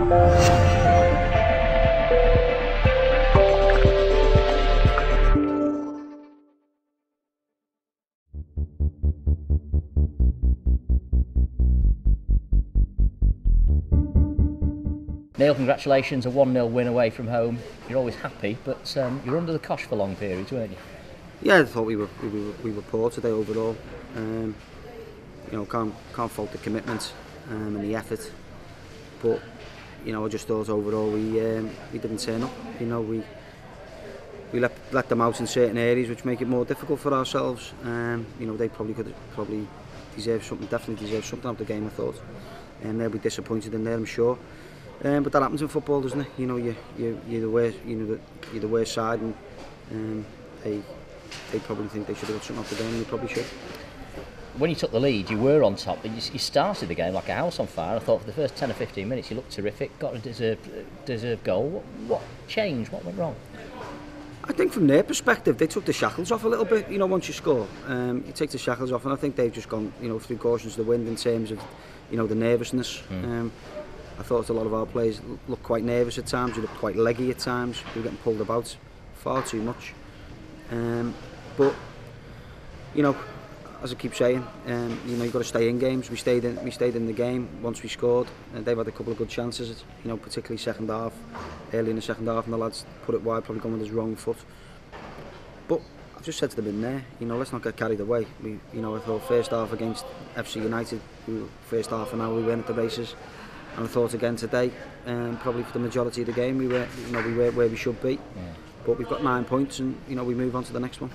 Neil, congratulations, a 1-0 win away from home. You're always happy, but you're under the cosh for long periods, weren't you? Yeah, I thought we were poor today overall. You know, can't fault the commitment and the effort, but you know, I just thought overall we didn't turn up. You know, we let them out in certain areas, which make it more difficult for ourselves. You know, they definitely deserve something out of the game, I thought, and they'll be disappointed in there, I'm sure. But that happens in football, doesn't it? You know, you're the worst side, and they probably think they should have got something off the game, and they probably should. When you took the lead, you were on top, but you started the game like a house on fire. I thought for the first 10 or 15 minutes you looked terrific, got a deserved goal. What changed? What went wrong? I think from their perspective, they took the shackles off a little bit. You know, once you score, you take the shackles off, and I think they've just gone, you know, through caution to the wind in terms of, you know, the nervousness. I thought a lot of our players looked quite nervous at times. We looked quite leggy at times. We were getting pulled about far too much. But you know, as I keep saying, you know, you've got to stay in games. We stayed in the game once we scored, and they've had a couple of good chances. You know, particularly second half, early in the second half, and the lads put it wide, probably gone with his wrong foot. But I've just said to them in there, you know, let's not get carried away. You know, I thought first half against A.F.C. United, first half an hour we went at the races. And I thought again today, probably for the majority of the game, we were where we should be. But we've got 9 points, and you know, we move on to the next one.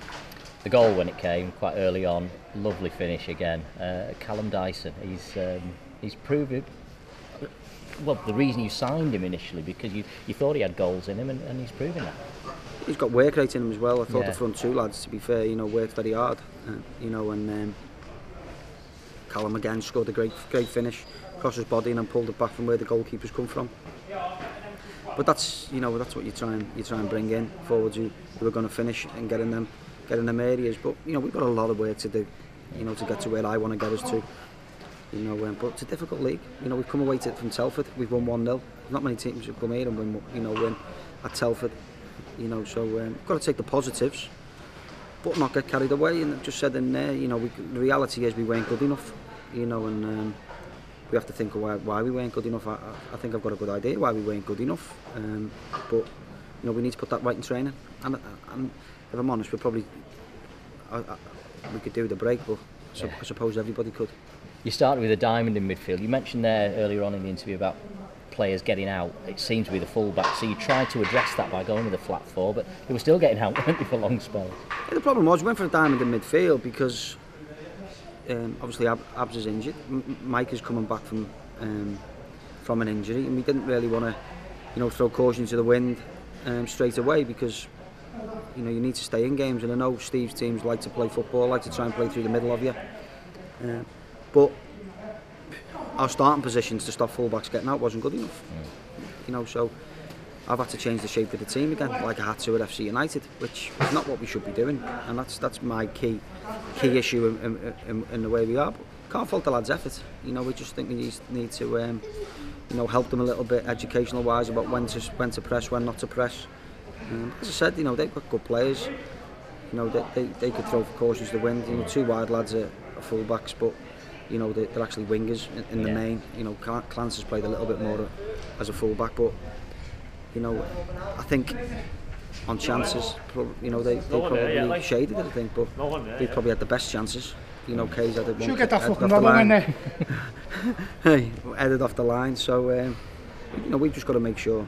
The goal, when it came quite early on, lovely finish again. Callum Dyson, he's proven, well, the reason you signed him initially, because you thought he had goals in him, and he's proven that. He's got work rate in him as well. I thought the front two lads, to be fair, you know, worked very hard. You know, and Callum again scored a great finish. Crossed his body and then pulled it back from where the goalkeepers come from. But that's, you know, that's what you try and bring in forwards who are going to finish and get in them areas. But you know, we've got a lot of work to do, you know, to get to where I want to get us to. You know, but it's a difficult league. You know, we've come away from Telford. We've won 1-0. Not many teams have come here and win at Telford. You know, so we've got to take the positives, but not get carried away. And I've just said in there, you know, the reality is we weren't good enough. You know, and we have to think of why we weren't good enough. I think I've got a good idea why we weren't good enough, but you know, we need to put that right in training. And if I'm honest, we could do the break, but I suppose everybody could. You started with a diamond in midfield. You mentioned there earlier on in the interview about players getting out. It seemed to be the full-back, so you tried to address that by going with a flat four, but they were still getting out, weren't they, for long spells? Yeah, the problem was we went for a diamond in midfield because obviously Abs is injured. Mike is coming back from an injury, and we didn't really want to, you know, throw caution to the wind straight away, because you know, you need to stay in games. And I know Steve's teams like to play football, like to try and play through the middle of you, but our starting positions to stop fullbacks getting out wasn't good enough. You know, so I've had to change the shape of the team again, like I had to at F.C. United, which is not what we should be doing, and that's my key issue in the way we are. But can't fault the lads' effort. You know, we just think we need to you know, help them a little bit educational wise about when to press, when not to press. As I said, you know, they've got good players. You know, they could throw for cautions to the wind. You know, two wide lads are full-backs, but you know, they're actually wingers in the main. You know, Clance has played a little bit more as a full-back, but you know, I think on chances, you know, they probably shaded it, I think, but they probably had the best chances. You know, Kay's had it one. Get that fucking rubber in there. Hey, headed off the line. So you know, we've just got to make sure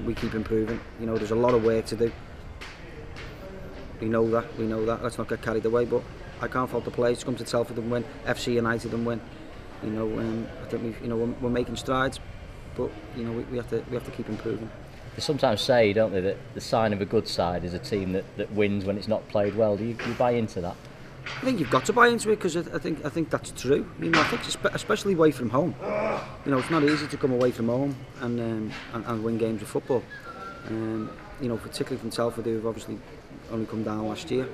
we keep improving. You know, there's a lot of work to do. We know that. Let's not get carried away. But I can't fault the players to come to Telford and win, FC United and win. You know, I think we're making strides, but you know, we have to keep improving. They sometimes say, don't they, that the sign of a good side is a team that wins when it's not played well. Do you buy into that? I think you've got to buy into it, because I think that's true. You know, I think especially away from home. You know, it's not easy to come away from home and win games of football. You know, particularly from Telford, who've obviously only come down last year.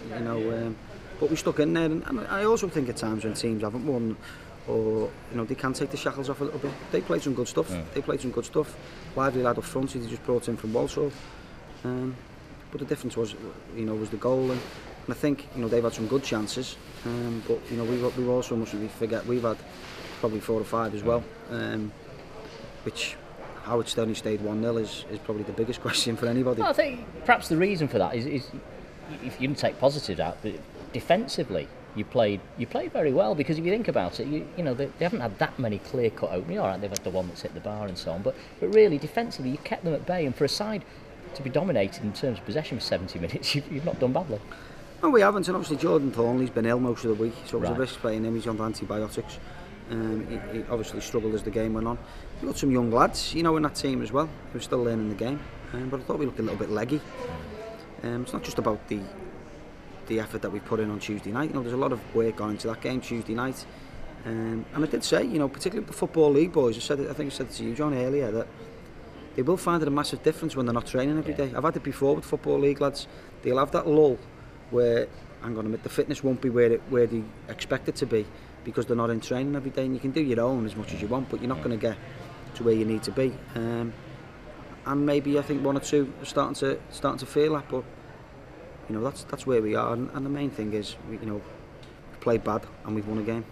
You know, but we stuck in there, and I also think at times when teams haven't won or they can take the shackles off a little bit. They played some good stuff. They played some good stuff. Lively lad up front, he just brought in from Walsall. But the difference was, was the goal, and I think they've had some good chances. But we also mustn't forget we've had probably 4 or 5 as well, which how it's only stayed 1-0 is probably the biggest question for anybody. Well, I think perhaps the reason for that is if you can take positives out, but defensively you played very well, because if you think about it, they haven't had that many clear-cut openings. All right, they've had the one that's hit the bar and so on, but really defensively you kept them at bay, and for a side to be dominated in terms of possession for 70 minutes, you've not done badly. No, we haven't, and obviously Jordan Thornley's been ill most of the week, so it was a risk playing him. He's on antibiotics. He obviously struggled as the game went on. We've got some young lads, in that team as well, who are still learning the game. But I thought we looked a little bit leggy. It's not just about the effort that we put in on Tuesday night. There's a lot of work gone into that game Tuesday night. And I did say, particularly with the Football League boys, I think I said to you, John, earlier, that they will find it a massive difference when they're not training every day. I've had it before with Football League lads. They'll have that lull where, hang on a minute, the fitness won't be where they expect it to be, because they're not in training every day. And you can do your own as much as you want, but you're not going to get to where you need to be. And maybe I think 1 or 2 are starting to feel that, but that's where we are. And the main thing is, we played bad and we've won a game.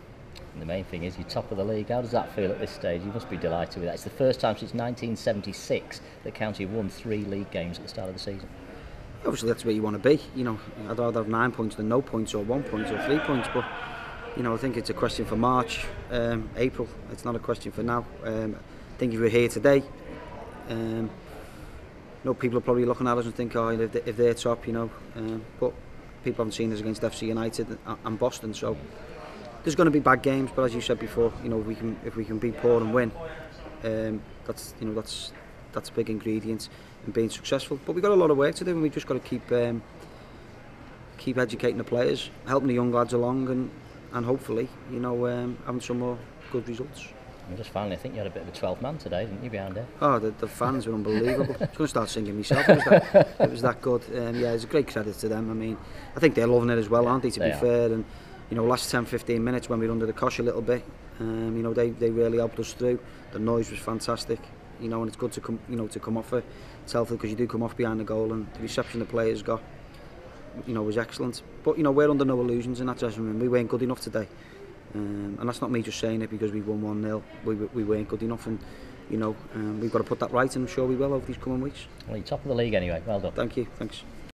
And the main thing is you're top of the league. How does that feel at this stage? You must be delighted with that. It's the first time since 1976 that County have won 3 league games at the start of the season. Obviously that's where you want to be. I'd rather have 9 points than no points, or 1 point or 3 points, but I think it's a question for March, April. It's not a question for now. I think if we're here today, people are probably looking at us and think, if they're top, but people haven't seen us against FC United and Boston, so there's going to be bad games. But as you said before, if we can beat Poor and win, that's a big ingredient in being successful. But we've got a lot of work to do, and we've just got to keep educating the players, helping the young lads along, and hopefully, having some more good results. And just finally, I think you had a bit of a 12th man today, didn't you, behind it? Oh, the fans were unbelievable. I was going to start singing myself. It was that good. It's a great credit to them. I mean, I think they're loving it as well, aren't they, to be fair? And last 10-15 minutes when we were under the cosh a little bit, they really helped us through. The noise was fantastic, and it's good to come off at Telford, because you do come off behind the goal, and the reception the players got, was excellent. But we're under no illusions in that dressing room. We weren't good enough today, and that's not me just saying it because we won 1-0. We weren't good enough, and we've got to put that right, and I'm sure we will over these coming weeks. Well, you're top of the league anyway. Well done. Thank you. Thanks.